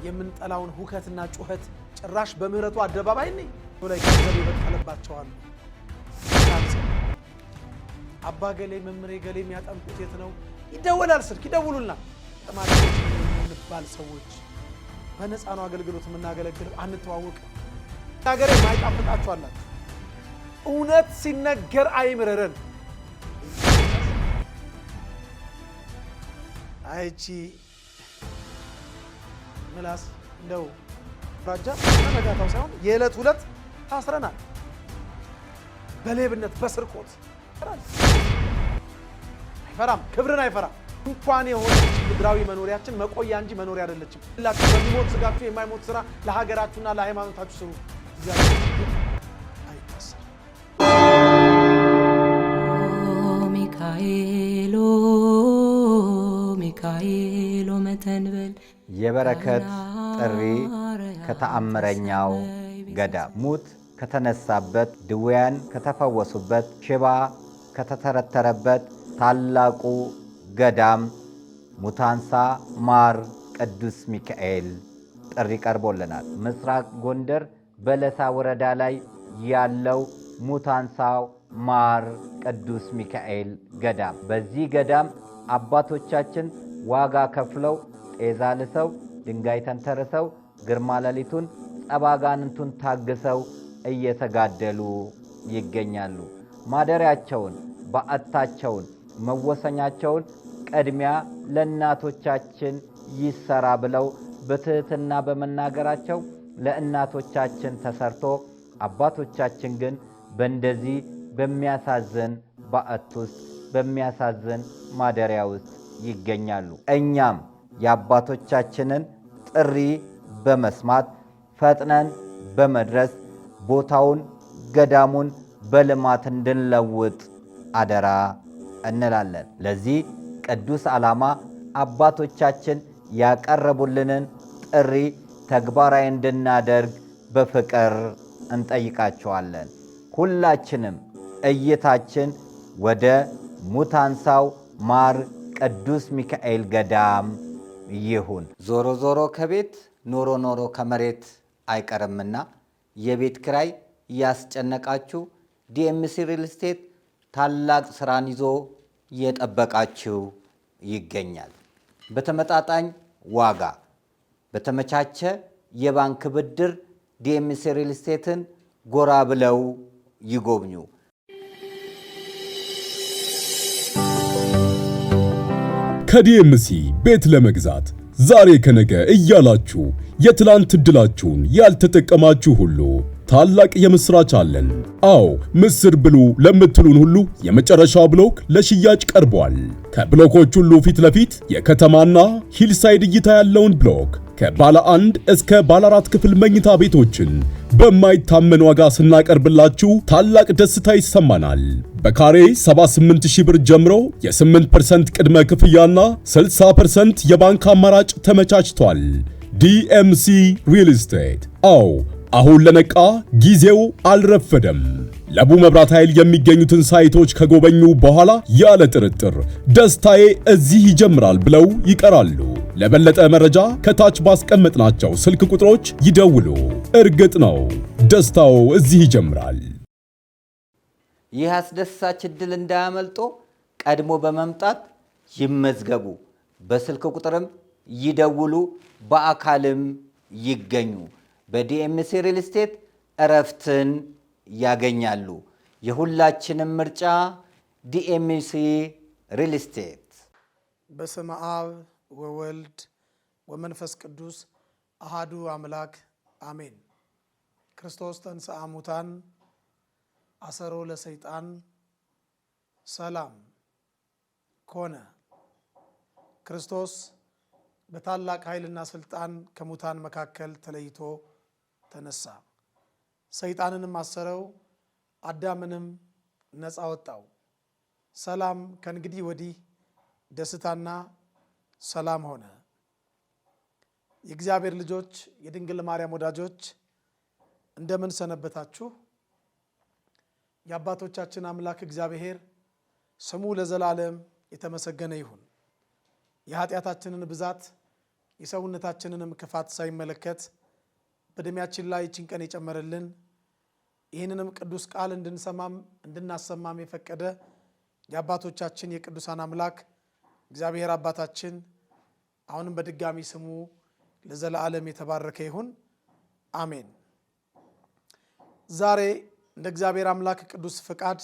የምንጠላውን ሁከትና ጩኸት ጭራሽ በምህረቱ አደባባይ ነኝ ላይ ከዘብ ይበቀለባቸዋል። አባ ገሌ መምሬ ገሌ የሚያጠምቁት የት ነው? ይደወላል፣ ስልክ ይደውሉልና ተማሪዎች እንባል ሰዎች በነፃ ነው አገልግሎት የምናገለግለው። አንተዋወቅ ሀገሬ ማይጣፍጣችሁ አላችሁ። እውነት ሲነገር አይምረረን። አይቺ ምላስ እንደው ራጃ ተነጋታው ሳይሆን የዕለት ሁለት ታስረናል። በሌብነት በስርቆት አይፈራም፣ ክብርን አይፈራም። እንኳን የሆነ ምድራዊ መኖሪያችን መቆያ እንጂ መኖሪያ አይደለችም። ሁላችሁ በሚሞት ስጋችሁ የማይሞት ስራ ለሀገራችሁና ለሃይማኖታችሁ ስሩ። እግዚአብሔር አይታሰር። ሚካኤሎ መተንበል የበረከት ጥሪ ከተአምረኛው ገዳም ሙት ከተነሳበት፣ ድውያን ከተፈወሱበት፣ ሽባ ከተተረተረበት ታላቁ ገዳም ሙታንሳ ማር ቅዱስ ሚካኤል ጥሪ ቀርቦልናል። ምስራቅ ጎንደር በለሳ ወረዳ ላይ ያለው ሙታንሳው ማር ቅዱስ ሚካኤል ገዳም። በዚህ ገዳም አባቶቻችን ዋጋ ከፍለው ጤዛ ልሰው ድንጋይ ተንተርሰው ግርማ ሌሊቱን ጸባጋንንቱን ታግሰው እየተጋደሉ ይገኛሉ። ማደሪያቸውን በዓታቸውን መወሰኛቸውን ቅድሚያ ለእናቶቻችን ይሰራ ብለው በትህትና በመናገራቸው ለእናቶቻችን ተሰርቶ አባቶቻችን ግን በእንደዚህ በሚያሳዝን በዓት ውስጥ በሚያሳዝን ማደሪያ ውስጥ ይገኛሉ። እኛም የአባቶቻችንን ጥሪ በመስማት ፈጥነን በመድረስ ቦታውን ገዳሙን በልማት እንድንለውጥ አደራ እንላለን። ለዚህ ቅዱስ ዓላማ አባቶቻችን ያቀረቡልንን ጥሪ ተግባራዊ እንድናደርግ በፍቅር እንጠይቃቸዋለን። ሁላችንም እይታችን ወደ ሙታንሳው ማር ቅዱስ ሚካኤል ገዳም ይሁን። ዞሮ ዞሮ ከቤት ኖሮ ኖሮ ከመሬት አይቀርምና የቤት ኪራይ ያስጨነቃችሁ ዲኤምሲ ሪል ስቴት ታላቅ ስራን ይዞ እየጠበቃችሁ ይገኛል። በተመጣጣኝ ዋጋ በተመቻቸ የባንክ ብድር ዲኤምሲ ሪል ስቴትን ጎራ ብለው ይጎብኙ። ከዲኤምሲ ቤት ለመግዛት ዛሬ ከነገ እያላችሁ የትላንት ዕድላችሁን ያልተጠቀማችሁ ሁሉ ታላቅ የምስራች አለን። አዎ ምስር ብሉ ለምትሉን ሁሉ የመጨረሻ ብሎክ ለሽያጭ ቀርቧል። ከብሎኮች ሁሉ ፊት ለፊት የከተማና ሂልሳይድ እይታ ያለውን ብሎክ ከባለ 1 እስከ ባለ 4 ክፍል መኝታ ቤቶችን በማይታመን ዋጋ ስናቀርብላችሁ ታላቅ ደስታ ይሰማናል። በካሬ 78000 ብር ጀምሮ የ8% ቅድመ ክፍያና 60% የባንክ አማራጭ ተመቻችቷል። ዲኤምሲ ሪል ስቴት። አዎ አሁን ለነቃ ጊዜው አልረፈደም። ለቡ መብራት ኃይል የሚገኙትን ሳይቶች ከጎበኙ በኋላ ያለ ጥርጥር ደስታዬ እዚህ ይጀምራል ብለው ይቀራሉ። ለበለጠ መረጃ ከታች ባስቀመጥናቸው ስልክ ቁጥሮች ይደውሉ። እርግጥ ነው ደስታው እዚህ ይጀምራል። ይህ አስደሳች ዕድል እንዳያመልጦ ቀድሞ በመምጣት ይመዝገቡ። በስልክ ቁጥርም ይደውሉ፣ በአካልም ይገኙ። በዲኤምሲ ሪል ስቴት እረፍትን ያገኛሉ። የሁላችንም ምርጫ ዲኤምሲ ሪል ስቴት። በስመ አብ ወወልድ ወመንፈስ ቅዱስ አሃዱ አምላክ አሜን። ክርስቶስ ተንሥአ እሙታን አሰሮ ለሰይጣን ሰላም ኮነ። ክርስቶስ በታላቅ ኃይልና ስልጣን ከሙታን መካከል ተለይቶ ተነሳ። ሰይጣንንም አሰረው፣ አዳምንም ነፃ ወጣው። ሰላም ከእንግዲህ ወዲህ ደስታና ሰላም ሆነ። የእግዚአብሔር ልጆች፣ የድንግል ማርያም ወዳጆች እንደምን ሰነበታችሁ? የአባቶቻችን አምላክ እግዚአብሔር ስሙ ለዘላለም የተመሰገነ ይሁን። የኃጢአታችንን ብዛት የሰውነታችንንም ክፋት ሳይመለከት በደማችን ላይ ጭንቀን የጨመረልን ይህንንም ቅዱስ ቃል እንድናሰማም የፈቀደ የአባቶቻችን የቅዱሳን አምላክ እግዚአብሔር አባታችን አሁንም በድጋሚ ስሙ ለዘላለም የተባረከ ይሁን አሜን። ዛሬ እንደ እግዚአብሔር አምላክ ቅዱስ ፍቃድ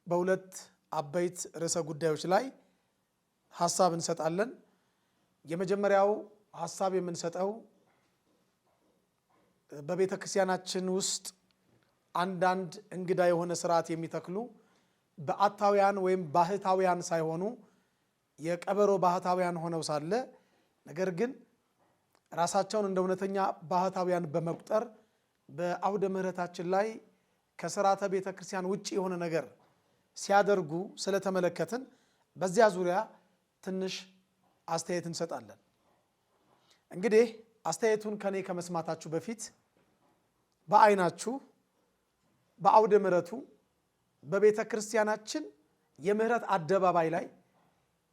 በሁለት አበይት ርዕሰ ጉዳዮች ላይ ሐሳብ እንሰጣለን። የመጀመሪያው ሐሳብ የምንሰጠው በቤተ ክርስቲያናችን ውስጥ አንዳንድ እንግዳ የሆነ ስርዓት የሚተክሉ በአታውያን ወይም ባህታውያን ሳይሆኑ የቀበሮ ባህታውያን ሆነው ሳለ ነገር ግን ራሳቸውን እንደ እውነተኛ ባህታውያን በመቁጠር በአውደ ምሕረታችን ላይ ከስርዓተ ቤተ ክርስቲያን ውጪ የሆነ ነገር ሲያደርጉ ስለተመለከትን በዚያ ዙሪያ ትንሽ አስተያየት እንሰጣለን። እንግዲህ አስተያየቱን ከኔ ከመስማታችሁ በፊት በአይናችሁ በአውደ ምሕረቱ በቤተ ክርስቲያናችን የምህረት አደባባይ ላይ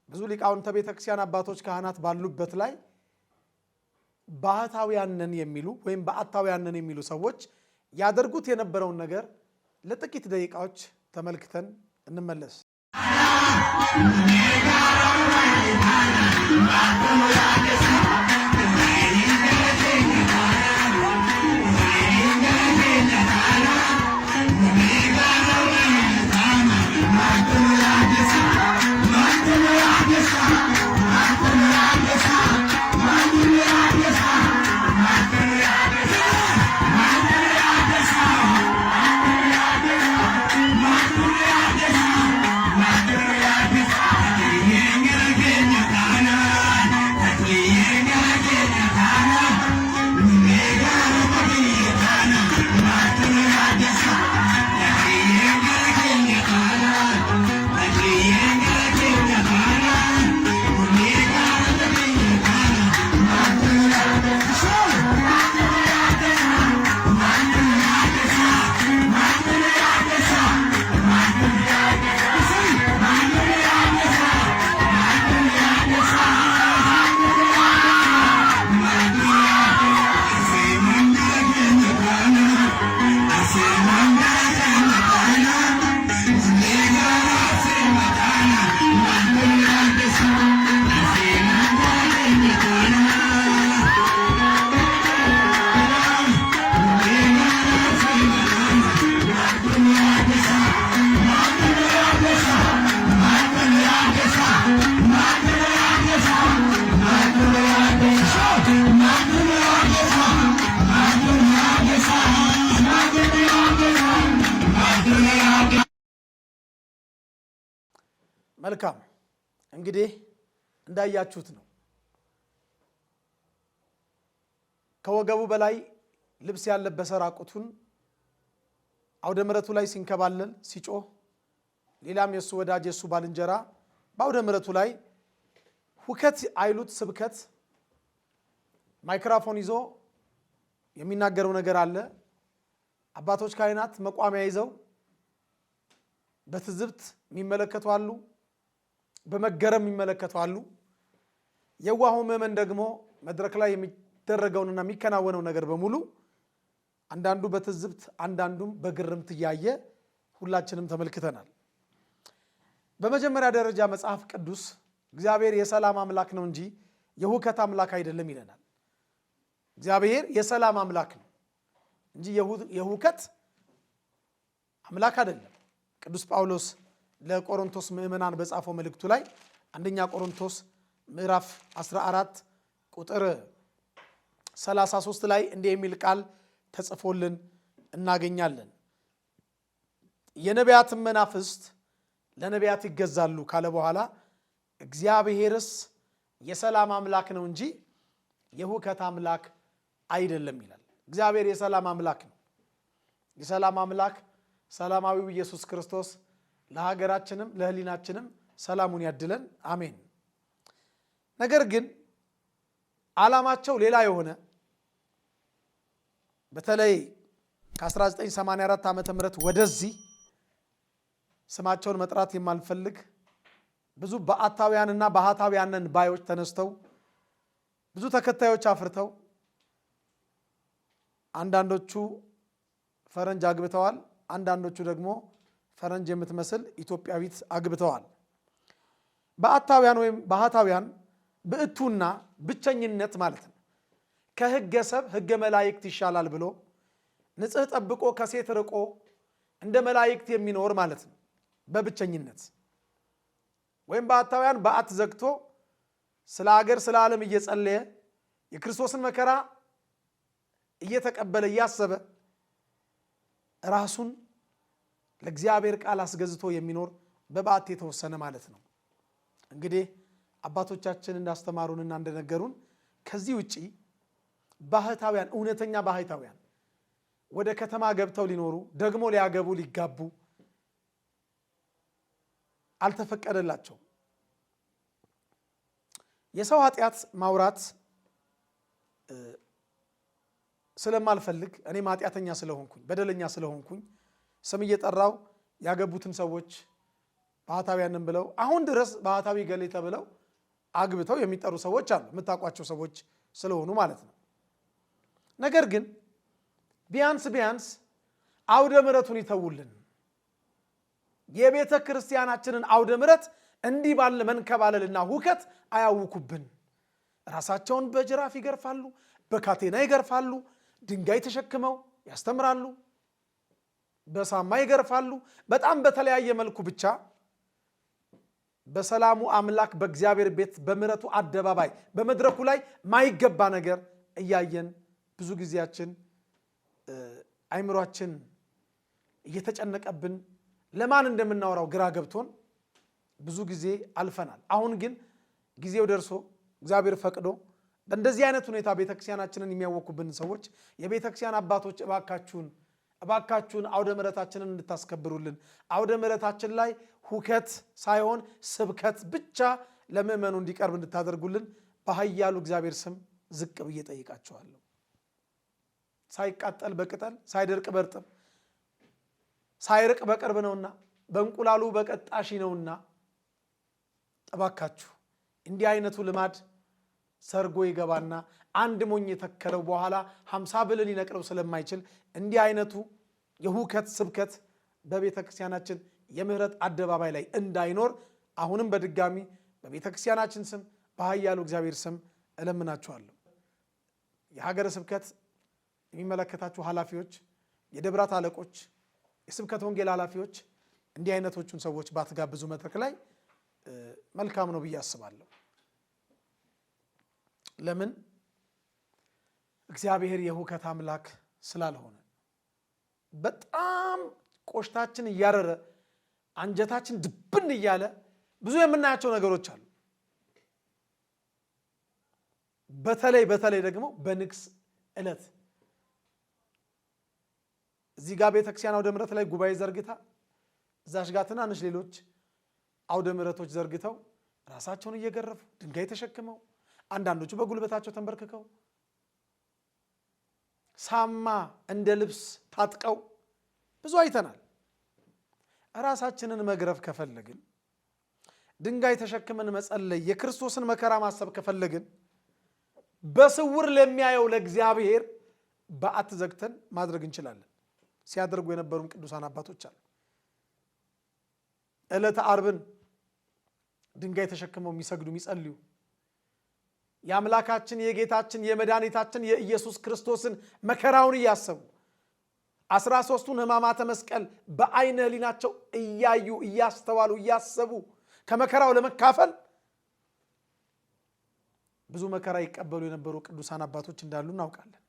ብዙ ሊቃውንተ ቤተ ክርስቲያን አባቶች ካህናት ባሉበት ላይ ባህታውያን ነን የሚሉ ወይም በአታውያን ነን የሚሉ ሰዎች ያደርጉት የነበረውን ነገር ለጥቂት ደቂቃዎች ተመልክተን እንመለስ። መልካም እንግዲህ እንዳያችሁት ነው። ከወገቡ በላይ ልብስ ያለበሰ ራቁቱን አውደ ምሕረቱ ላይ ሲንከባለል ሲጮህ፣ ሌላም የሱ ወዳጅ የሱ ባልንጀራ በአውደ ምሕረቱ ላይ ሁከት አይሉት ስብከት ማይክሮፎን ይዞ የሚናገረው ነገር አለ። አባቶች ካህናት መቋሚያ ይዘው በትዝብት የሚመለከቱ አሉ፣ በመገረም የሚመለከቱ አሉ። የዋሁ ምዕመን ደግሞ መድረክ ላይ የሚደረገውንና የሚከናወነው ነገር በሙሉ አንዳንዱ በትዝብት አንዳንዱም በግርምት እያየ ሁላችንም ተመልክተናል። በመጀመሪያ ደረጃ መጽሐፍ ቅዱስ እግዚአብሔር የሰላም አምላክ ነው እንጂ የሁከት አምላክ አይደለም ይለናል። እግዚአብሔር የሰላም አምላክ ነው እንጂ የሁከት አምላክ አይደለም። ቅዱስ ጳውሎስ ለቆሮንቶስ ምዕመናን በጻፈው መልእክቱ ላይ አንደኛ ቆሮንቶስ ምዕራፍ 14 ቁጥር 33 ላይ እንዲህ የሚል ቃል ተጽፎልን እናገኛለን። የነቢያት መናፍስት ለነቢያት ይገዛሉ ካለ በኋላ እግዚአብሔርስ የሰላም አምላክ ነው እንጂ የሁከት አምላክ አይደለም ይላል። እግዚአብሔር የሰላም አምላክ ነው። የሰላም አምላክ ሰላማዊው ኢየሱስ ክርስቶስ ለሀገራችንም ለሕሊናችንም ሰላሙን ያድለን፣ አሜን። ነገር ግን ዓላማቸው ሌላ የሆነ በተለይ ከ1984 ዓመተ ምህረት ወደዚህ ስማቸውን መጥራት የማልፈልግ ብዙ በአታውያንና ባህታውያንን ባዮች ተነስተው ብዙ ተከታዮች አፍርተው አንዳንዶቹ ፈረንጅ አግብተዋል፣ አንዳንዶቹ ደግሞ ፈረንጅ የምትመስል ኢትዮጵያዊት አግብተዋል። በአታውያን ወይም ባህታውያን ብእቱና ብቸኝነት ማለት ነው። ከሕገ ሰብ ሕገ መላእክት ይሻላል ብሎ ንጽህ ጠብቆ ከሴት ርቆ እንደ መላእክት የሚኖር ማለት ነው በብቸኝነት። ወይም ባህታውያን በዓት ዘግቶ ስለ ሀገር ስለ ዓለም እየጸለየ የክርስቶስን መከራ እየተቀበለ እያሰበ ራሱን ለእግዚአብሔር ቃል አስገዝቶ የሚኖር በበዓት የተወሰነ ማለት ነው። እንግዲህ አባቶቻችን እንዳስተማሩንና እንደነገሩን ከዚህ ውጪ ባህታውያን እውነተኛ ባህታውያን ወደ ከተማ ገብተው ሊኖሩ ደግሞ ሊያገቡ ሊጋቡ አልተፈቀደላቸው። የሰው ኃጢአት ማውራት ስለማልፈልግ እኔም ኃጢአተኛ ስለሆንኩኝ በደለኛ ስለሆንኩኝ ስም እየጠራው ያገቡትን ሰዎች ባህታውያንን ብለው አሁን ድረስ ባህታዊ ገሌ ተብለው አግብተው የሚጠሩ ሰዎች አሉ፣ የምታውቋቸው ሰዎች ስለሆኑ ማለት ነው። ነገር ግን ቢያንስ አውደ ምሕረቱን ይተውልን። የቤተ ክርስቲያናችንን አውደ ምሕረት እንዲህ ባለ መንከባለልና ሁከት አያውኩብን። ራሳቸውን በጅራፍ ይገርፋሉ፣ በካቴና ይገርፋሉ፣ ድንጋይ ተሸክመው ያስተምራሉ፣ በሳማ ይገርፋሉ። በጣም በተለያየ መልኩ ብቻ በሰላሙ አምላክ በእግዚአብሔር ቤት በምሕረቱ አደባባይ በመድረኩ ላይ ማይገባ ነገር እያየን ብዙ ጊዜያችን አይምሯችን እየተጨነቀብን ለማን እንደምናወራው ግራ ገብቶን ብዙ ጊዜ አልፈናል። አሁን ግን ጊዜው ደርሶ እግዚአብሔር ፈቅዶ በእንደዚህ አይነት ሁኔታ ቤተክርስቲያናችንን የሚያወኩብን ሰዎች የቤተክርስቲያን አባቶች እባካችሁን አውደ ምሕረታችንን እንድታስከብሩልን፣ አውደ ምሕረታችን ላይ ሁከት ሳይሆን ስብከት ብቻ ለምእመኑ እንዲቀርብ እንድታደርጉልን በኃያሉ እግዚአብሔር ስም ዝቅ ብዬ ጠይቃችኋለሁ። ሳይቃጠል በቅጠል ሳይደርቅ በርጥብ ሳይርቅ በቅርብ ነውና በእንቁላሉ በቀጣሺ ነውና እባካችሁ እንዲህ አይነቱ ልማድ ሰርጎ ይገባና አንድ ሞኝ የተከለው በኋላ 50 ብልን ሊነቅለው ስለማይችል እንዲህ አይነቱ የሁከት ስብከት በቤተ ክርስቲያናችን የምህረት አደባባይ ላይ እንዳይኖር አሁንም በድጋሚ በቤተ ክርስቲያናችን ስም በኃያሉ እግዚአብሔር ስም እለምናችኋለሁ። የሀገረ ስብከት የሚመለከታችሁ ኃላፊዎች፣ የደብራት አለቆች፣ የስብከት ወንጌል ኃላፊዎች እንዲህ አይነቶቹን ሰዎች ባትጋብዙ መድረክ ላይ መልካም ነው ብዬ አስባለሁ። ለምን? እግዚአብሔር የሁከት አምላክ ስላልሆነ በጣም ቆሽታችን እያረረ አንጀታችን ድብን እያለ ብዙ የምናያቸው ነገሮች አሉ። በተለይ ደግሞ በንግስ ዕለት እዚህ ጋር ቤተክርስቲያን አውደ ምሕረት ላይ ጉባኤ ዘርግታ እዛሽ ጋር ትናንሽ ሌሎች አውደ ምሕረቶች ዘርግተው ራሳቸውን እየገረፉ ድንጋይ ተሸክመው አንዳንዶቹ በጉልበታቸው ተንበርክከው ሳማ እንደ ልብስ ታጥቀው ብዙ አይተናል። ራሳችንን መግረፍ ከፈለግን ድንጋይ ተሸክመን መጸለይ የክርስቶስን መከራ ማሰብ ከፈለግን በስውር ለሚያየው ለእግዚአብሔር በዓት ዘግተን ማድረግ እንችላለን። ሲያደርጉ የነበሩን ቅዱሳን አባቶች አሉ። ዕለተ ዓርብን ድንጋይ ተሸክመው የሚሰግዱ የሚጸልዩ የአምላካችን የጌታችን የመድኃኒታችን የኢየሱስ ክርስቶስን መከራውን እያሰቡ 13ቱን ሕማማተ መስቀል በዓይነ ሕሊናቸው እያዩ እያስተዋሉ እያሰቡ ከመከራው ለመካፈል ብዙ መከራ ይቀበሉ የነበሩ ቅዱሳን አባቶች እንዳሉ እናውቃለን።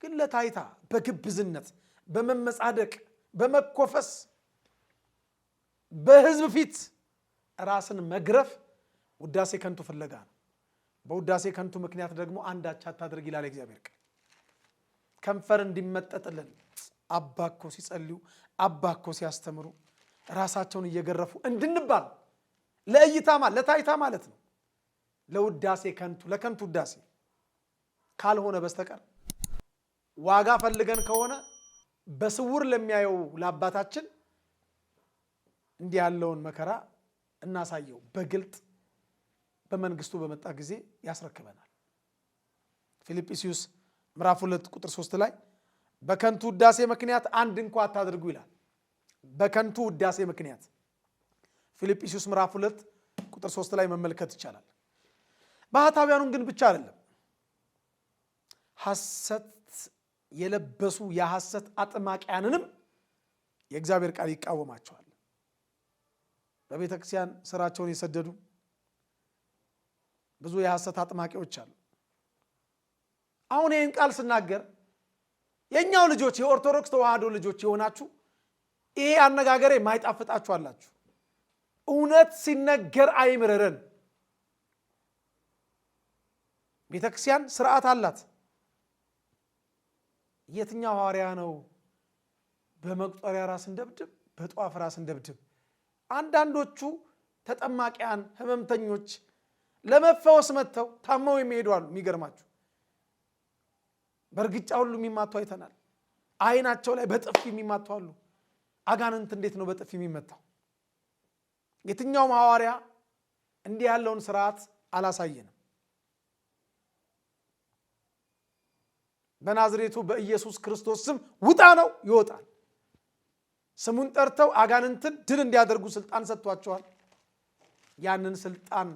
ግን ለታይታ በግብዝነት በመመጻደቅ በመኮፈስ በሕዝብ ፊት ራስን መግረፍ ውዳሴ ከንቱ ፍለጋ ነው። በውዳሴ ከንቱ ምክንያት ደግሞ አንዳች አታድርግ ይላል እግዚአብሔር ቃል። ከንፈር እንዲመጠጥልን አባኮ ሲጸልዩ አባኮ ሲያስተምሩ ራሳቸውን እየገረፉ እንድንባል ለእይታማ ለታይታ ማለት ነው። ለውዳሴ ከንቱ ለከንቱ ውዳሴ ካልሆነ በስተቀር ዋጋ ፈልገን ከሆነ በስውር ለሚያየው ለአባታችን እንዲህ ያለውን መከራ እናሳየው። በግልጥ በመንግስቱ በመጣ ጊዜ ያስረክበናል። ፊልጵስዩስ ምዕራፍ 2 ቁጥር 3 ላይ በከንቱ ውዳሴ ምክንያት አንድ እንኳን አታድርጉ ይላል። በከንቱ ውዳሴ ምክንያት ፊልጵስዩስ ምዕራፍ 2 ቁጥር 3 ላይ መመልከት ይቻላል። ባህታውያኑን ግን ብቻ አይደለም፣ ሐሰት የለበሱ የሐሰት አጥማቂያንንም የእግዚአብሔር ቃል ይቃወማቸዋል። በቤተ ክርስቲያን ስራቸውን የሰደዱ ብዙ የሐሰት አጥማቂዎች አሉ። አሁን ይህን ቃል ስናገር የኛው ልጆች የኦርቶዶክስ ተዋህዶ ልጆች የሆናችሁ ይሄ አነጋገሬ ማይጣፍጣችሁ አላችሁ። እውነት ሲነገር አይምረረን። ቤተ ክርስቲያን ስርዓት አላት። የትኛው ሐዋርያ ነው በመቁጠሪያ ራስን ደብድብ በጧፍ ራስን ደብድብ? አንዳንዶቹ ተጠማቂያን ህመምተኞች ለመፈወስ መጥተው ታመው የሚሄዱ አሉ። የሚገርማችሁ በእርግጫ ሁሉ የሚማቱ አይተናል። አይናቸው ላይ በጥፊ የሚማቱ አሉ። አጋንንት እንዴት ነው በጥፊ የሚመታው? የትኛውም ሐዋርያ እንዲህ ያለውን ስርዓት አላሳየንም። በናዝሬቱ በኢየሱስ ክርስቶስ ስም ውጣ ነው ይወጣል። ስሙን ጠርተው አጋንንትን ድል እንዲያደርጉ ስልጣን ሰጥቷቸዋል። ያንን ስልጣን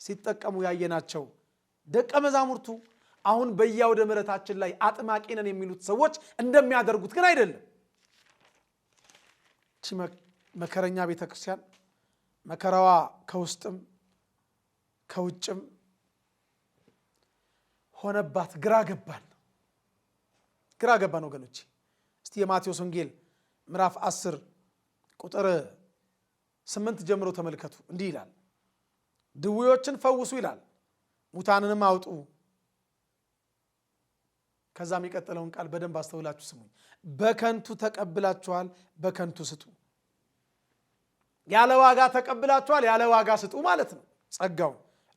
ሲጠቀሙ ያየናቸው ደቀ መዛሙርቱ አሁን በያውደ ምሕረታችን ላይ አጥማቂ ነን የሚሉት ሰዎች እንደሚያደርጉት ግን አይደለም። መከረኛ ቤተክርስቲያን መከራዋ ከውስጥም ከውጭም ሆነባት። ግራ ገባን ወገኖቼ። እስቲ የማቴዎስ ወንጌል ምዕራፍ 10 ቁጥር 8 ጀምሮ ተመልከቱ። እንዲህ ይላል፣ ድውዮችን ፈውሱ ይላል፣ ሙታንንም አውጡ። ከዛ የሚቀጥለውን ቃል በደንብ አስተውላችሁ ስሙኝ። በከንቱ ተቀብላችኋል፣ በከንቱ ስጡ። ያለ ዋጋ ተቀብላችኋል፣ ያለ ዋጋ ስጡ ማለት ነው ጸጋው።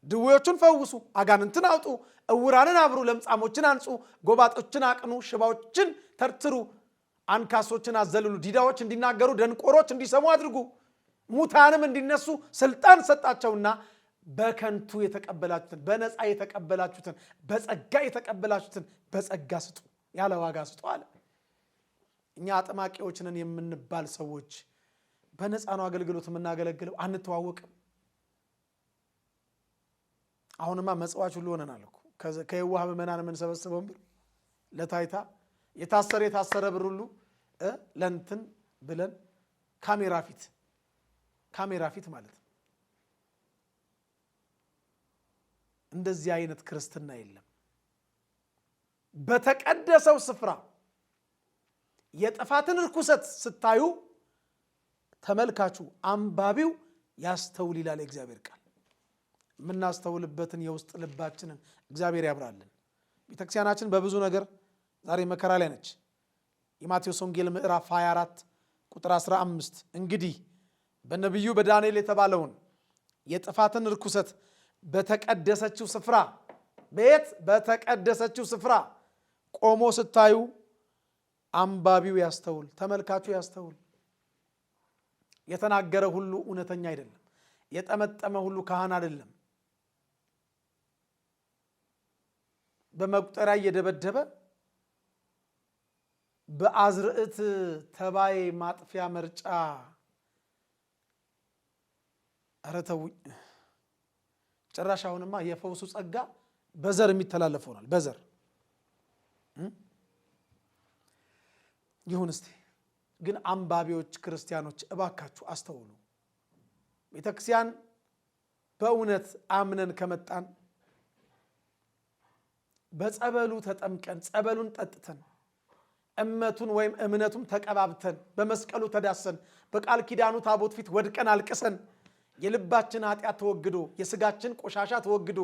ድውዮችን ፈውሱ፣ አጋንንትን አውጡ፣ እውራንን አብሩ፣ ለምጻሞችን አንጹ፣ ጎባጦችን አቅኑ፣ ሽባዎችን ተርትሩ፣ አንካሶችን አዘልሉ፣ ዲዳዎች እንዲናገሩ፣ ደንቆሮች እንዲሰሙ አድርጉ፣ ሙታንም እንዲነሱ ስልጣን ሰጣቸውና በከንቱ የተቀበላችሁትን በነፃ የተቀበላችሁትን በጸጋ የተቀበላችሁትን በጸጋ ስጡ፣ ያለ ዋጋ ስጡ አለ። እኛ አጥማቂዎች ነን የምንባል ሰዎች በነፃ ነው አገልግሎት የምናገለግለው፣ አንተዋወቅም። አሁንማ መጽዋች ሁሉ ሆነናል እኮ። ከየዋህ ምዕመናን የምንሰበስበው ብር ለታይታ የታሰረ ብር ሁሉ ለእንትን ብለን ካሜራ ፊት ማለት ነው። እንደዚህ አይነት ክርስትና የለም። በተቀደሰው ስፍራ የጥፋትን ርኩሰት ስታዩ ተመልካቹ አንባቢው ያስተውል ይላል እግዚአብሔር ቃል። የምናስተውልበትን የውስጥ ልባችንን እግዚአብሔር ያብራልን። ቤተክርስቲያናችን በብዙ ነገር ዛሬ መከራ ላይ ነች። የማቴዎስ ወንጌል ምዕራፍ 24 ቁጥር 15 እንግዲህ በነቢዩ በዳንኤል የተባለውን የጥፋትን ርኩሰት በተቀደሰችው ስፍራ በተቀደሰችው ስፍራ ቆሞ ስታዩ አንባቢው ያስተውል፣ ተመልካቹ ያስተውል። የተናገረ ሁሉ እውነተኛ አይደለም። የጠመጠመ ሁሉ ካህን አይደለም። በመቁጠሪያ እየደበደበ በአዝርዕት ተባይ ማጥፊያ መርጫ አረተውኝ ጭራሽ አሁንማ የፈውሱ ጸጋ በዘር የሚተላለፍ ሆኗል። በዘር ይሁን። እስቲ ግን አንባቢዎች ክርስቲያኖች እባካችሁ አስተውሉ። ቤተክርስቲያን በእውነት አምነን ከመጣን በጸበሉ ተጠምቀን ጸበሉን ጠጥተን እመቱን ወይም እምነቱን ተቀባብተን በመስቀሉ ተዳሰን በቃል ኪዳኑ ታቦት ፊት ወድቀን አልቅሰን የልባችን ኃጢአት ተወግዶ የስጋችን ቆሻሻ ተወግዶ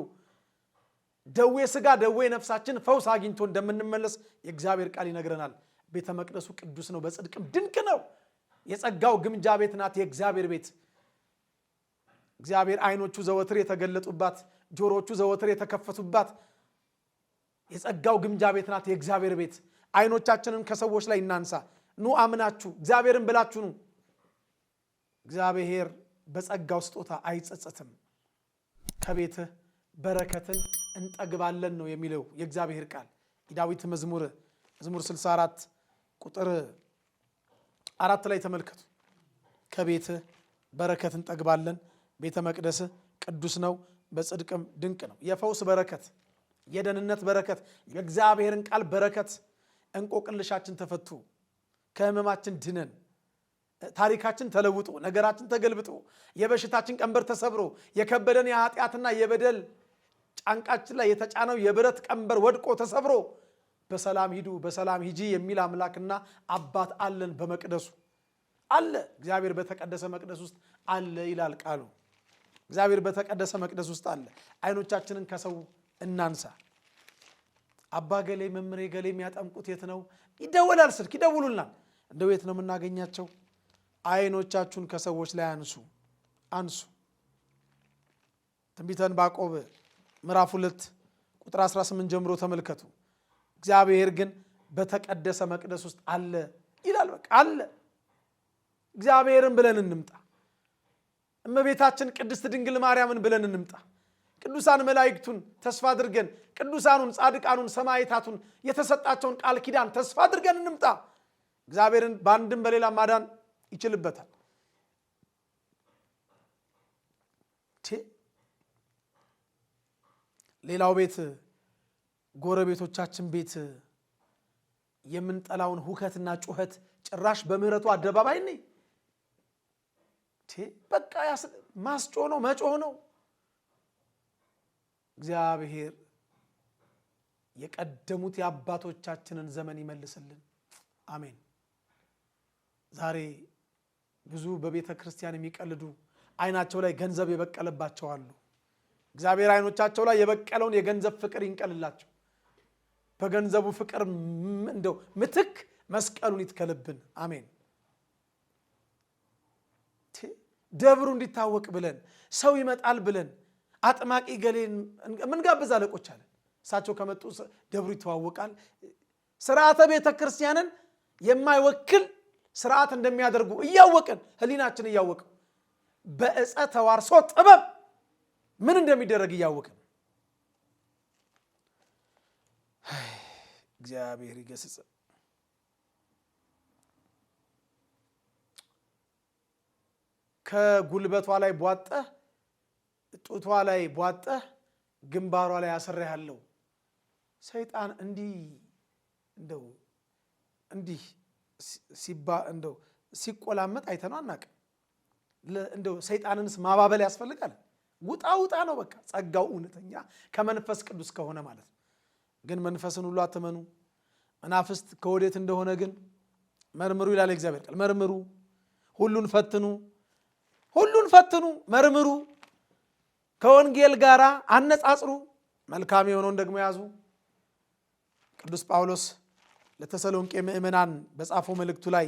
ደዌ ስጋ ደዌ ነፍሳችን ፈውስ አግኝቶ እንደምንመለስ የእግዚአብሔር ቃል ይነግረናል። ቤተ መቅደሱ ቅዱስ ነው፣ በጽድቅም ድንቅ ነው። የጸጋው ግምጃ ቤት ናት የእግዚአብሔር ቤት። እግዚአብሔር አይኖቹ ዘወትር የተገለጡባት፣ ጆሮቹ ዘወትር የተከፈቱባት የጸጋው ግምጃ ቤት ናት የእግዚአብሔር ቤት። አይኖቻችንን ከሰዎች ላይ እናንሳ። ኑ አምናችሁ እግዚአብሔርን ብላችሁ ኑ። እግዚአብሔር በጸጋው ስጦታ አይጸጸትም። ከቤትህ በረከትን እንጠግባለን ነው የሚለው የእግዚአብሔር ቃል። የዳዊት መዝሙር 64 ቁጥር 4 ላይ ተመልከቱ። ከቤት በረከት እንጠግባለን፣ ቤተ መቅደስ ቅዱስ ነው፣ በጽድቅም ድንቅ ነው። የፈውስ በረከት፣ የደህንነት በረከት፣ የእግዚአብሔርን ቃል በረከት፣ እንቆቅልሻችን ተፈቱ፣ ከህመማችን ድነን፣ ታሪካችን ተለውጦ፣ ነገራችን ተገልብጦ፣ የበሽታችን ቀንበር ተሰብሮ፣ የከበደን የኃጢአትና የበደል ጫንቃችን ላይ የተጫነው የብረት ቀንበር ወድቆ ተሰብሮ በሰላም ሂዱ በሰላም ሂጂ የሚል አምላክና አባት አለን። በመቅደሱ አለ። እግዚአብሔር በተቀደሰ መቅደስ ውስጥ አለ ይላል ቃሉ። እግዚአብሔር በተቀደሰ መቅደስ ውስጥ አለ። አይኖቻችንን ከሰው እናንሳ። አባ ገሌ መምሬ ገሌ የሚያጠምቁት የት ነው? ይደወላል፣ ስልክ ይደውሉልናል። እንደው የት ነው የምናገኛቸው? አይኖቻችሁን ከሰዎች ላይ አንሱ። ትንቢተ ዕንባቆም ምዕራፍ 2 ቁጥር 18 ጀምሮ ተመልከቱ። እግዚአብሔር ግን በተቀደሰ መቅደስ ውስጥ አለ ይላል። በቃ አለ። እግዚአብሔርን ብለን እንምጣ። እመቤታችን ቅድስት ድንግል ማርያምን ብለን እንምጣ። ቅዱሳን መላእክቱን ተስፋ አድርገን፣ ቅዱሳኑን ጻድቃኑን ሰማዕታቱን የተሰጣቸውን ቃል ኪዳን ተስፋ አድርገን እንምጣ። እግዚአብሔርን በአንድም በሌላ ማዳን ይችልበታል። ሌላው ቤት ጎረቤቶቻችን ቤት የምንጠላውን ሁከትና ጩኸት ጭራሽ በምህረቱ አደባባይ ነኝ በቃ ማስጮ ነው መጮህ ነው። እግዚአብሔር የቀደሙት የአባቶቻችንን ዘመን ይመልስልን። አሜን። ዛሬ ብዙ በቤተ ክርስቲያን የሚቀልዱ አይናቸው ላይ ገንዘብ የበቀለባቸው አሉ። እግዚአብሔር አይኖቻቸው ላይ የበቀለውን የገንዘብ ፍቅር ይንቀልላቸው። በገንዘቡ ፍቅር እንደው ምትክ መስቀሉን ይትከልብን። አሜን። ደብሩ እንዲታወቅ ብለን ሰው ይመጣል ብለን አጥማቂ ገሌን ምን ጋብዝ አለቆች አለ። እሳቸው ከመጡ ደብሩ ይተዋወቃል። ስርዓተ ቤተ ክርስቲያንን የማይወክል ስርዓት እንደሚያደርጉ እያወቅን ህሊናችን እያወቅን በእፀ ተዋርሶ ጥበብ ምን እንደሚደረግ እያወቅን እግዚአብሔር ይገስጽ። ከጉልበቷ ላይ ቧጠህ ጡቷ ላይ ቧጠህ ግንባሯ ላይ አስሬሃለሁ። ሰይጣን እንዲህ ሲቆላመጥ አይተነው አናውቅም። እንደው ሰይጣንንስ ማባበል ያስፈልጋል? ውጣ ነው በቃ። ጸጋው እውነተኛ ከመንፈስ ቅዱስ ከሆነ ማለት ነው። ግን መንፈስን ሁሉ አትመኑ፣ መናፍስት ከወዴት እንደሆነ ግን መርምሩ ይላል እግዚአብሔር ቃል። መርምሩ፣ ሁሉን ፈትኑ፣ መርምሩ፣ ከወንጌል ጋር አነጻጽሩ፣ መልካም የሆነውን ደግሞ ያዙ። ቅዱስ ጳውሎስ ለተሰሎንቄ ምእመናን በጻፈው መልእክቱ ላይ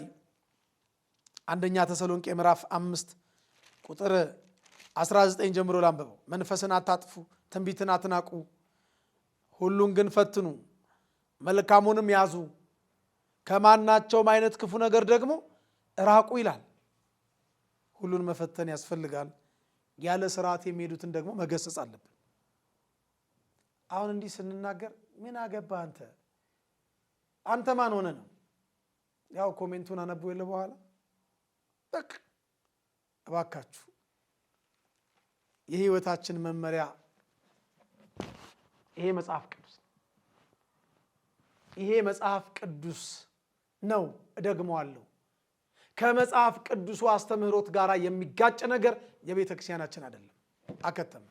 አንደኛ ተሰሎንቄ ምዕራፍ 5 ቁጥር 19 ጀምሮ ላንብበው። መንፈስን አታጥፉ፣ ትንቢትን አትናቁ፣ ሁሉን ግን ፈትኑ፣ መልካሙንም ያዙ፣ ከማናቸውም አይነት ክፉ ነገር ደግሞ ራቁ ይላል። ሁሉን መፈተን ያስፈልጋል። ያለ ስርዓት የሚሄዱትን ደግሞ መገሰጽ አለብን። አሁን እንዲህ ስንናገር ምን አገባ አንተ ማን ሆነ ነው? ያው ኮሜንቱን አነቡ የለ በኋላ በቃ እባካችሁ የህይወታችን መመሪያ ይሄ መጽሐፍ ቅዱስ ነው። እደግመዋለሁ። ከመጽሐፍ ቅዱሱ አስተምህሮት ጋር የሚጋጭ ነገር የቤተ ክርስቲያናችን አይደለም። አከተመ።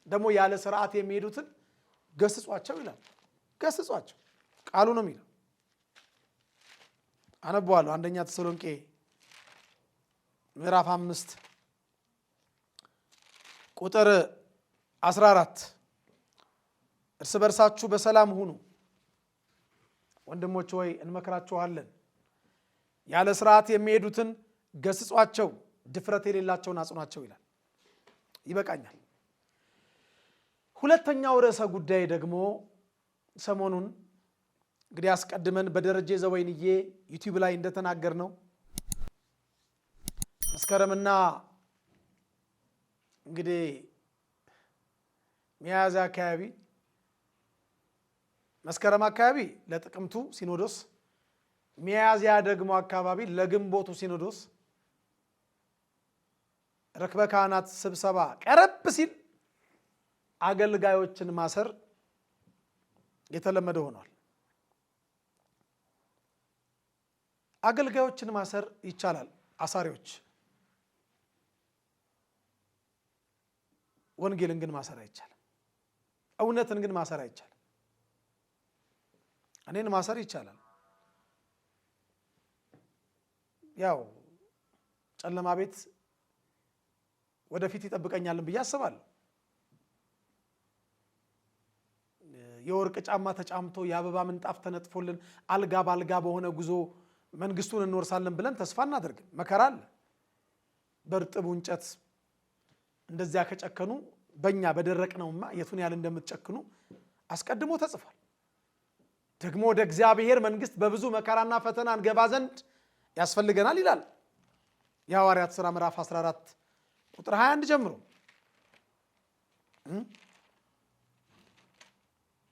ደግሞ ያለ ስርዓት የሚሄዱትን ገስጿቸው ይላል። ገስጿቸው ቃሉ ነው የሚለው። አነባዋለሁ። አንደኛ ተሰሎንቄ ምዕራፍ 5 ቁጥር 14 እርስ በርሳችሁ በሰላም ሁኑ፣ ወንድሞች ሆይ እንመክራችኋለን። ያለ ስርዓት የሚሄዱትን ገስጿቸው፣ ድፍረት የሌላቸውን አጽኗቸው ይላል። ይበቃኛል። ሁለተኛው ርዕሰ ጉዳይ ደግሞ ሰሞኑን እንግዲህ አስቀድመን በደረጀ ዘወይንዬ ዩቲዩብ ላይ እንደተናገር ነው መስከረምና እንግዲህ ሚያዝያ አካባቢ መስከረም አካባቢ ለጥቅምቱ ሲኖዶስ ሚያዝያ ደግሞ አካባቢ ለግንቦቱ ሲኖዶስ ረክበ ካህናት ስብሰባ ቀረብ ሲል አገልጋዮችን ማሰር የተለመደ ሆኗል። አገልጋዮችን ማሰር ይቻላል። አሳሪዎች ወንጌልን ግን ማሰር አይቻልም። እውነትን ግን ማሰር አይቻልም። እኔን ማሰር ይቻላል። ያው ጨለማ ቤት ወደፊት ይጠብቀኛልን ብዬ አስባለሁ። የወርቅ ጫማ ተጫምቶ የአበባ ምንጣፍ ተነጥፎልን አልጋ ባልጋ በሆነ ጉዞ መንግስቱን እንወርሳለን ብለን ተስፋ እናደርግ። መከራ አለ። በርጥቡ እንጨት እንደዚያ ከጨከኑ በእኛ በደረቅነውማ የቱን ያህል እንደምትጨክኑ አስቀድሞ ተጽፏል። ደግሞ ወደ እግዚአብሔር መንግስት በብዙ መከራና ፈተና እንገባ ዘንድ ያስፈልገናል ይላል የሐዋርያት ሥራ ምዕራፍ 14 ቁጥር 21 ጀምሮ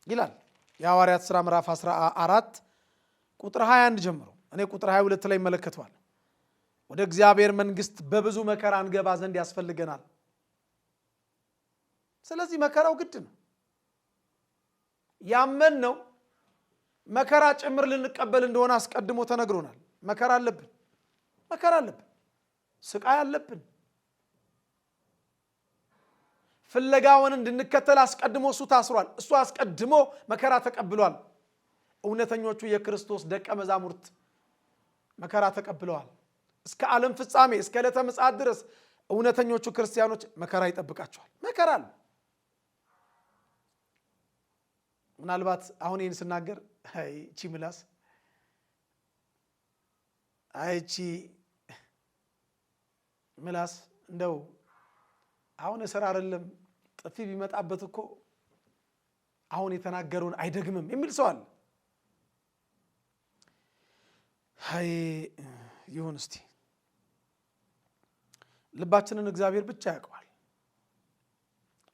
ይላል። የሐዋርያት ሥራ ምዕራፍ 14 ቁጥር 21 ጀምሮ እኔ ቁጥር 22 ላይ መለከተዋል። ወደ እግዚአብሔር መንግስት በብዙ መከራ እንገባ ዘንድ ያስፈልገናል። ስለዚህ መከራው ግድ ነው። ያመን ነው መከራ ጭምር ልንቀበል እንደሆነ አስቀድሞ ተነግሮናል። መከራ አለብን፣ መከራ አለብን፣ ስቃይ አለብን። ፍለጋውን እንድንከተል አስቀድሞ እሱ ታስሯል። እሱ አስቀድሞ መከራ ተቀብሏል። እውነተኞቹ የክርስቶስ ደቀ መዛሙርት መከራ ተቀብለዋል። እስከ ዓለም ፍጻሜ እስከ ዕለተ ምጽአት ድረስ እውነተኞቹ ክርስቲያኖች መከራ ይጠብቃቸዋል። መከራ አለ። ምናልባት አሁን ይህን ስናገር አይቺ ምላስ አይቺ ምላስ እንደው አሁን እስር አይደለም ጥፊ ቢመጣበት እኮ አሁን የተናገረውን አይደግምም የሚል ሰው አለ። አይ ይሁን እስቲ ልባችንን እግዚአብሔር ብቻ ያውቀዋል።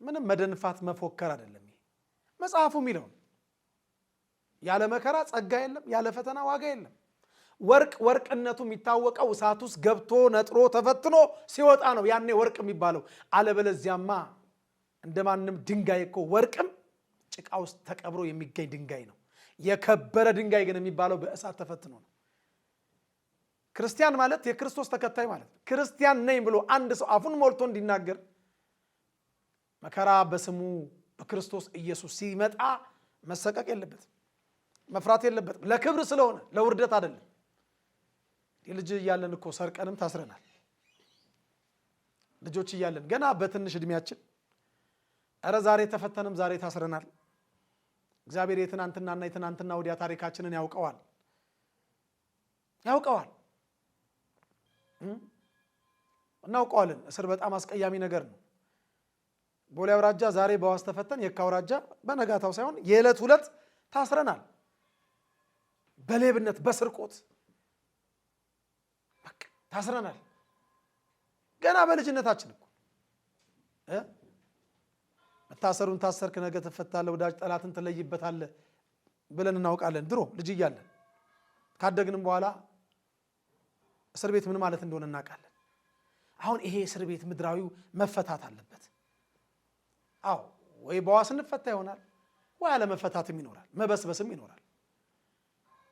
ምንም መደንፋት መፎከር አይደለም። መጽሐፉ የሚለው ያለ መከራ ጸጋ የለም፣ ያለ ፈተና ዋጋ የለም። ወርቅ ወርቅነቱ የሚታወቀው እሳት ውስጥ ገብቶ ነጥሮ ተፈትኖ ሲወጣ ነው ያኔ ወርቅ የሚባለው። አለበለዚያማ እንደማንም ድንጋይ እኮ ወርቅም ጭቃ ውስጥ ተቀብሮ የሚገኝ ድንጋይ ነው። የከበረ ድንጋይ ግን የሚባለው በእሳት ተፈትኖ ነው። ክርስቲያን ማለት የክርስቶስ ተከታይ ማለት ነው። ክርስቲያን ነኝ ብሎ አንድ ሰው አፉን ሞልቶ እንዲናገር መከራ በስሙ በክርስቶስ ኢየሱስ ሲመጣ መሰቀቅ የለበትም፣ መፍራት የለበትም። ለክብር ስለሆነ ለውርደት አይደለም። ልጅ እያለን እኮ ሰርቀንም ታስረናል። ልጆች እያለን ገና በትንሽ እድሜያችን ኧረ ዛሬ ተፈተንም ዛሬ ታስረናል። እግዚአብሔር የትናንትናና የትናንትና ወዲያ ታሪካችንን ያውቀዋል። እናውቀዋለን። እስር በጣም አስቀያሚ ነገር ነው። ቦሌ አውራጃ ዛሬ በዋስ ተፈተን፣ የካ አውራጃ በነጋታው ሳይሆን የዕለት ሁለት ታስረናል። በሌብነት በስርቆት ታስረናል። ገና በልጅነታችን እኮ መታሰሩን ታሰርክ ነገ ትፈታለህ፣ ወዳጅ ጠላትን ትለይበታለህ ብለን እናውቃለን። ድሮ ልጅ እያለን ካደግንም በኋላ እስር ቤት ምን ማለት እንደሆነ እናውቃለን። አሁን ይሄ እስር ቤት ምድራዊው መፈታት አለበት። አዎ ወይ በዋስ እንፈታ ይሆናል፣ ወይ አለመፈታትም ይኖራል፣ መበስበስም ይኖራል።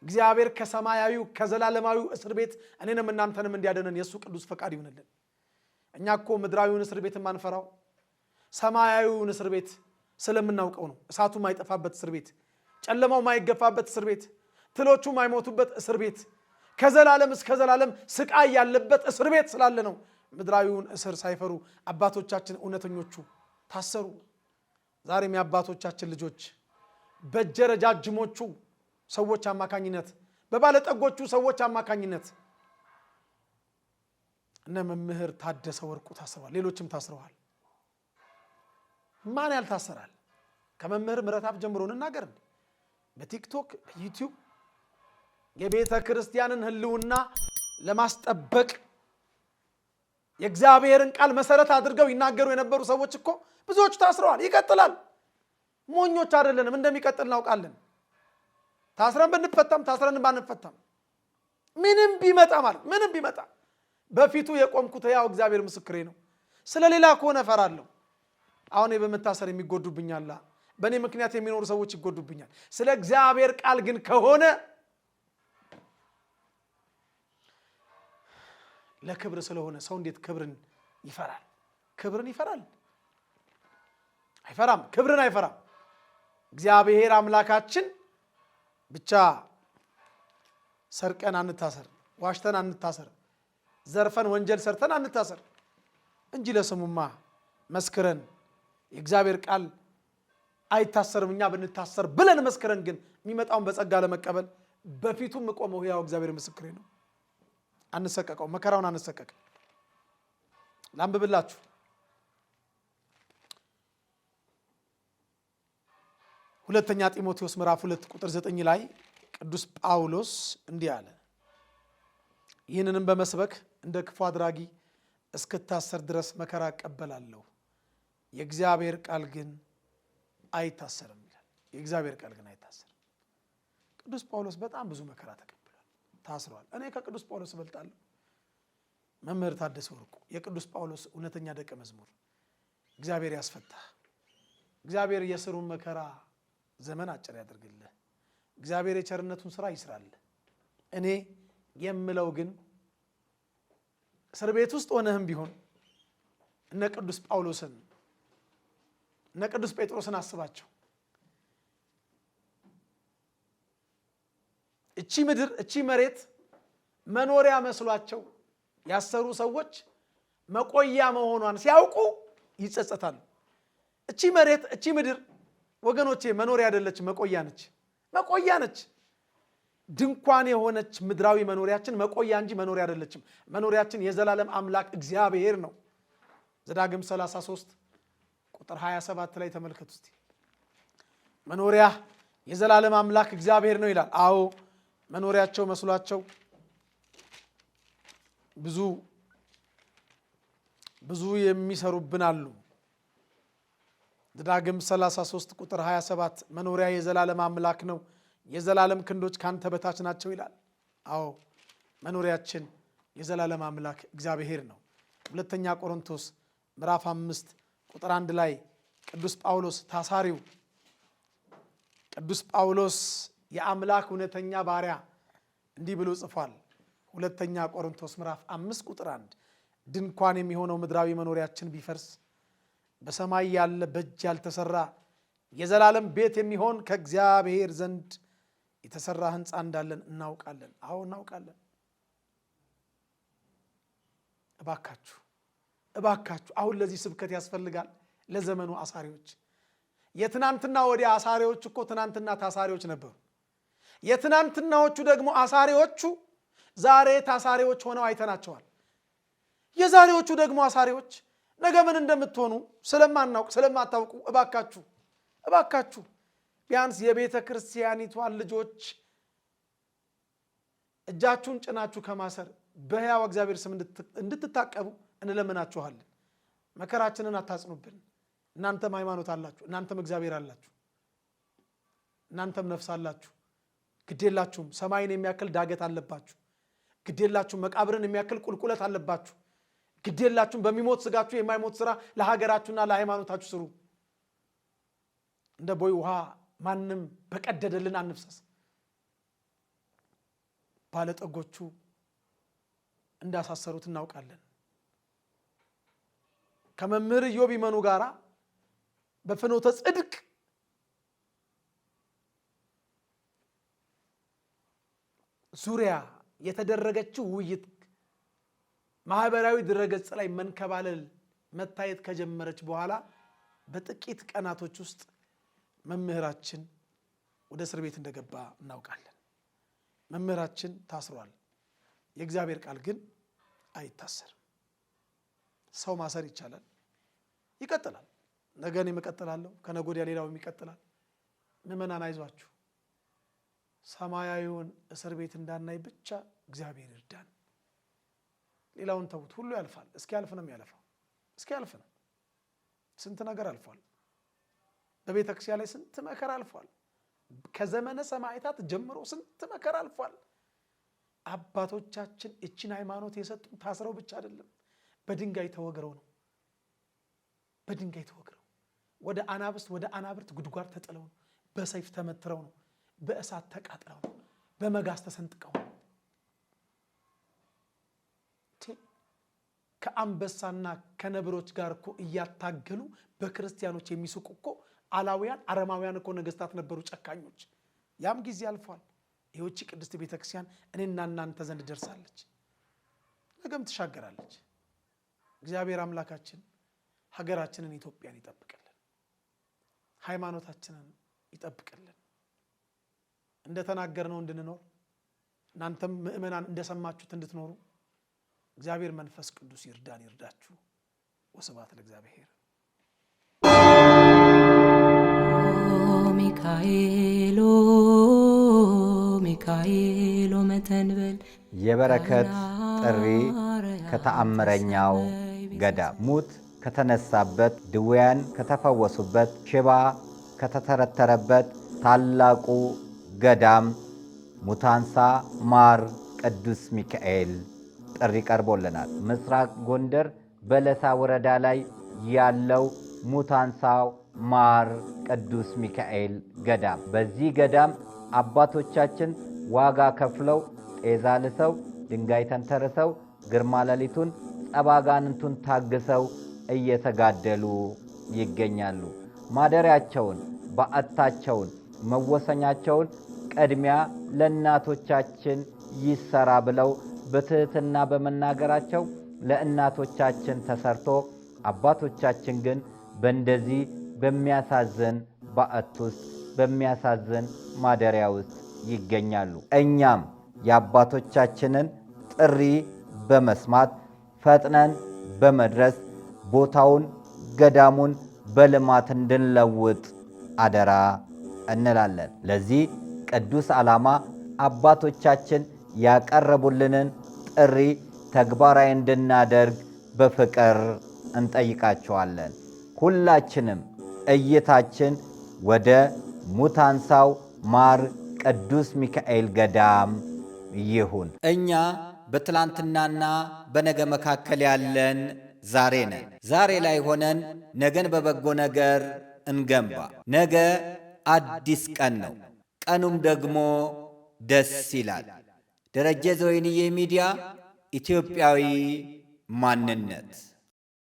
እግዚአብሔር ከሰማያዊው ከዘላለማዊው እስር ቤት እኔንም እናንተንም እንዲያደነን የእሱ ቅዱስ ፈቃድ ይሁንልን። እኛ እኮ ምድራዊውን እስር ቤት የማንፈራው ሰማያዊውን እስር ቤት ስለምናውቀው ነው። እሳቱ ማይጠፋበት እስር ቤት፣ ጨለማው ማይገፋበት እስር ቤት፣ ትሎቹ ማይሞቱበት እስር ቤት፣ ከዘላለም እስከ ዘላለም ስቃይ ያለበት እስር ቤት ስላለ ነው ምድራዊውን እስር ሳይፈሩ አባቶቻችን እውነተኞቹ ታሰሩ። ዛሬም የአባቶቻችን ልጆች በጀረጃጅሞቹ ሰዎች አማካኝነት፣ በባለጠጎቹ ሰዎች አማካኝነት እነ መምህር ታደሰ ወርቁ ታስረዋል። ሌሎችም ታስረዋል። ማን ያልታሰራል? ከመምህር ምረታብ ጀምሮ እንናገር። በቲክቶክ በዩቲዩብ የቤተ ክርስቲያንን ሕልውና ለማስጠበቅ የእግዚአብሔርን ቃል መሰረት አድርገው ይናገሩ የነበሩ ሰዎች እኮ ብዙዎቹ ታስረዋል። ይቀጥላል። ሞኞች አይደለንም። እንደሚቀጥል እናውቃለን። ታስረን ብንፈታም ታስረን ባንፈታም ምንም ቢመጣ ማለት ምንም ቢመጣ በፊቱ የቆምኩት ያው እግዚአብሔር ምስክሬ ነው። ስለሌላ ከሆነ ፈራለሁ። አሁን በመታሰር የሚጎዱብኛል፣ በእኔ ምክንያት የሚኖሩ ሰዎች ይጎዱብኛል። ስለ እግዚአብሔር ቃል ግን ከሆነ ለክብር ስለሆነ ሰው እንዴት ክብርን ይፈራል? ክብርን ይፈራል? አይፈራም። ክብርን አይፈራም። እግዚአብሔር አምላካችን ብቻ ሰርቀን አንታሰር፣ ዋሽተን አንታሰር፣ ዘርፈን ወንጀል ሰርተን አንታሰር እንጂ ለስሙማ መስክረን የእግዚአብሔር ቃል አይታሰርም እኛ ብንታሰር ብለን መስክረን ግን የሚመጣውን በጸጋ ለመቀበል በፊቱም ቆመው ያው እግዚአብሔር ምስክሬ ነው። አንሰቀቀው፣ መከራውን አንሰቀቅ። ላንብብላችሁ። ሁለተኛ ጢሞቴዎስ ምዕራፍ 2 ቁጥር 9 ላይ ቅዱስ ጳውሎስ እንዲህ አለ። ይህንንም በመስበክ እንደ ክፉ አድራጊ እስክታሰር ድረስ መከራ እቀበላለሁ፣ የእግዚአብሔር ቃል ግን አይታሰርም ይላል። የእግዚአብሔር ቃል ግን አይታሰርም። ቅዱስ ጳውሎስ በጣም ብዙ መከራ ተቀብሏል፣ ታስሯል። እኔ ከቅዱስ ጳውሎስ እበልጣለሁ። መምህር ታደሰ ወርቁ የቅዱስ ጳውሎስ እውነተኛ ደቀ መዝሙር። እግዚአብሔር ያስፈታህ። እግዚአብሔር የስሩን መከራ ዘመን አጭር ያደርግልህ። እግዚአብሔር የቸርነቱን ስራ ይስራልህ። እኔ የምለው ግን እስር ቤት ውስጥ ሆነህም ቢሆን እነ ቅዱስ ጳውሎስን እነ ቅዱስ ጴጥሮስን አስባቸው። እቺ ምድር እቺ መሬት መኖሪያ መስሏቸው ያሰሩ ሰዎች መቆያ መሆኗን ሲያውቁ ይጸጸታሉ። እቺ መሬት እቺ ምድር ወገኖቼ መኖሪያ አይደለች፣ መቆያ ነች። መቆያ ነች። ድንኳን የሆነች ምድራዊ መኖሪያችን መቆያ እንጂ መኖሪያ አይደለችም። መኖሪያችን የዘላለም አምላክ እግዚአብሔር ነው። ዘዳግም 33 ቁጥር 27 ላይ ተመልከቱ እስቲ። መኖሪያ የዘላለም አምላክ እግዚአብሔር ነው ይላል። አዎ መኖሪያቸው መስሏቸው ብዙ የሚሰሩብን አሉ። ዘዳግም 33 ቁጥር 27 መኖሪያ የዘላለም አምላክ ነው፣ የዘላለም ክንዶች ካንተ በታች ናቸው ይላል። አዎ መኖሪያችን የዘላለም አምላክ እግዚአብሔር ነው። ሁለተኛ ቆሮንቶስ ምዕራፍ 5 ቁጥር 1 ላይ ቅዱስ ጳውሎስ ታሳሪው ቅዱስ ጳውሎስ የአምላክ እውነተኛ ባሪያ እንዲህ ብሎ ጽፏል። ሁለተኛ ቆሮንቶስ ምዕራፍ 5 ቁጥር 1 ድንኳን የሚሆነው ምድራዊ መኖሪያችን ቢፈርስ በሰማይ ያለ በእጅ ያልተሰራ የዘላለም ቤት የሚሆን ከእግዚአብሔር ዘንድ የተሰራ ሕንፃ እንዳለን እናውቃለን። አዎ እናውቃለን። እባካችሁ አሁን ለዚህ ስብከት ያስፈልጋል። ለዘመኑ አሳሪዎች የትናንትና ወዲያ አሳሪዎች እኮ ትናንትና ታሳሪዎች ነበሩ። የትናንትናዎቹ ደግሞ አሳሪዎቹ ዛሬ ታሳሪዎች ሆነው አይተናቸዋል። የዛሬዎቹ ደግሞ አሳሪዎች ነገ ምን እንደምትሆኑ ስለማታውቁ እባካችሁ ቢያንስ የቤተ ክርስቲያኒቷን ልጆች እጃችሁን ጭናችሁ ከማሰር በሕያው እግዚአብሔር ስም እንድትታቀቡ እንለምናችኋለን። መከራችንን አታጽኑብን። እናንተም ሃይማኖት አላችሁ፣ እናንተም እግዚአብሔር አላችሁ፣ እናንተም ነፍስ አላችሁ። ግዴላችሁም ሰማይን የሚያክል ዳገት አለባችሁ። ግዴላችሁም መቃብርን የሚያክል ቁልቁለት አለባችሁ። ግዴላችሁም በሚሞት ስጋችሁ የማይሞት ስራ ለሀገራችሁና ለሃይማኖታችሁ ስሩ። እንደ ቦይ ውሃ ማንም በቀደደልን አንፍሰስ። ባለጠጎቹ እንዳሳሰሩት እናውቃለን። ከመምህር ኢዮብ ይመኑ ጋራ በፍኖተ ጽድቅ ዙሪያ የተደረገችው ውይይት ማህበራዊ ድረገጽ ላይ መንከባለል መታየት ከጀመረች በኋላ በጥቂት ቀናቶች ውስጥ መምህራችን ወደ እስር ቤት እንደገባ እናውቃለን። መምህራችን ታስሯል። የእግዚአብሔር ቃል ግን አይታሰርም። ሰው ማሰር ይቻላል፣ ይቀጥላል። ነገ እኔም እቀጥላለሁ፣ ከነገ ወዲያ ሌላውም ይቀጥላል። ምዕመናን አይዟችሁ፣ ሰማያዊውን እስር ቤት እንዳናይ ብቻ እግዚአብሔር ይርዳን። ሌላውን ተውት፣ ሁሉ ያልፋል። እስኪ ያልፍ ነው የሚያልፈው፣ እስኪ ያልፍ ነው። ስንት ነገር አልፏል። በቤተ ክርስቲያን ላይ ስንት መከራ አልፏል። ከዘመነ ሰማዕታት ጀምሮ ስንት መከራ አልፏል። አባቶቻችን እቺን ሃይማኖት የሰጡን ታስረው ብቻ አይደለም፣ በድንጋይ ተወግረው ነው። በድንጋይ ተወግረው ወደ አናብርት ጉድጓድ ተጥለው ነው። በሰይፍ ተመትረው ነው። በእሳት ተቃጥለው ነው። በመጋዝ ተሰንጥቀው ነው። ከአንበሳና ከነብሮች ጋር እኮ እያታገሉ በክርስቲያኖች የሚስቁ እኮ አላውያን አረማውያን እኮ ነገስታት ነበሩ፣ ጨካኞች። ያም ጊዜ አልፏል። ይህቺ ቅድስት ቤተክርስቲያን እኔና እናንተ ዘንድ ደርሳለች፣ ነገም ትሻገራለች። እግዚአብሔር አምላካችን ሀገራችንን ኢትዮጵያን ይጠብቅልን፣ ሃይማኖታችንን ይጠብቅልን። እንደተናገርነው እንድንኖር እናንተም ምእመናን እንደሰማችሁት እንድትኖሩ እግዚአብሔር መንፈስ ቅዱስ ይርዳን ይርዳችሁ። ወስብሐት ለእግዚአብሔር። ሚካኤሎ መተንበል የበረከት ጥሪ ከተአምረኛው ገዳም ሙት ከተነሳበት፣ ድውያን ከተፈወሱበት፣ ሽባ ከተተረተረበት ታላቁ ገዳም ሙታንሳ ማር ቅዱስ ሚካኤል ጥሪ ቀርቦልናል። ምስራቅ ጎንደር በለሳ ወረዳ ላይ ያለው ሙታንሳው ማር ቅዱስ ሚካኤል ገዳም። በዚህ ገዳም አባቶቻችን ዋጋ ከፍለው ጤዛ ልሰው ድንጋይ ተንተርሰው ግርማ ሌሊቱን ጸባጋንንቱን ታግሰው እየተጋደሉ ይገኛሉ። ማደሪያቸውን፣ በዓታቸውን፣ መወሰኛቸውን ቅድሚያ ለእናቶቻችን ይሰራ ብለው በትህትና በመናገራቸው ለእናቶቻችን ተሰርቶ አባቶቻችን ግን በእንደዚህ በሚያሳዝን በዓት ውስጥ በሚያሳዝን ማደሪያ ውስጥ ይገኛሉ። እኛም የአባቶቻችንን ጥሪ በመስማት ፈጥነን በመድረስ ቦታውን ገዳሙን በልማት እንድንለውጥ አደራ እንላለን። ለዚህ ቅዱስ ዓላማ አባቶቻችን ያቀረቡልንን ጥሪ ተግባራዊ እንድናደርግ በፍቅር እንጠይቃቸዋለን። ሁላችንም እይታችን ወደ ሙታንሳው ማር ቅዱስ ሚካኤል ገዳም ይሁን። እኛ በትላንትናና በነገ መካከል ያለን ዛሬ ነን። ዛሬ ላይ ሆነን ነገን በበጎ ነገር እንገንባ። ነገ አዲስ ቀን ነው፣ ቀኑም ደግሞ ደስ ይላል። ደረጀ ዘወይንዬ ሚዲያ ኢትዮጵያዊ ማንነት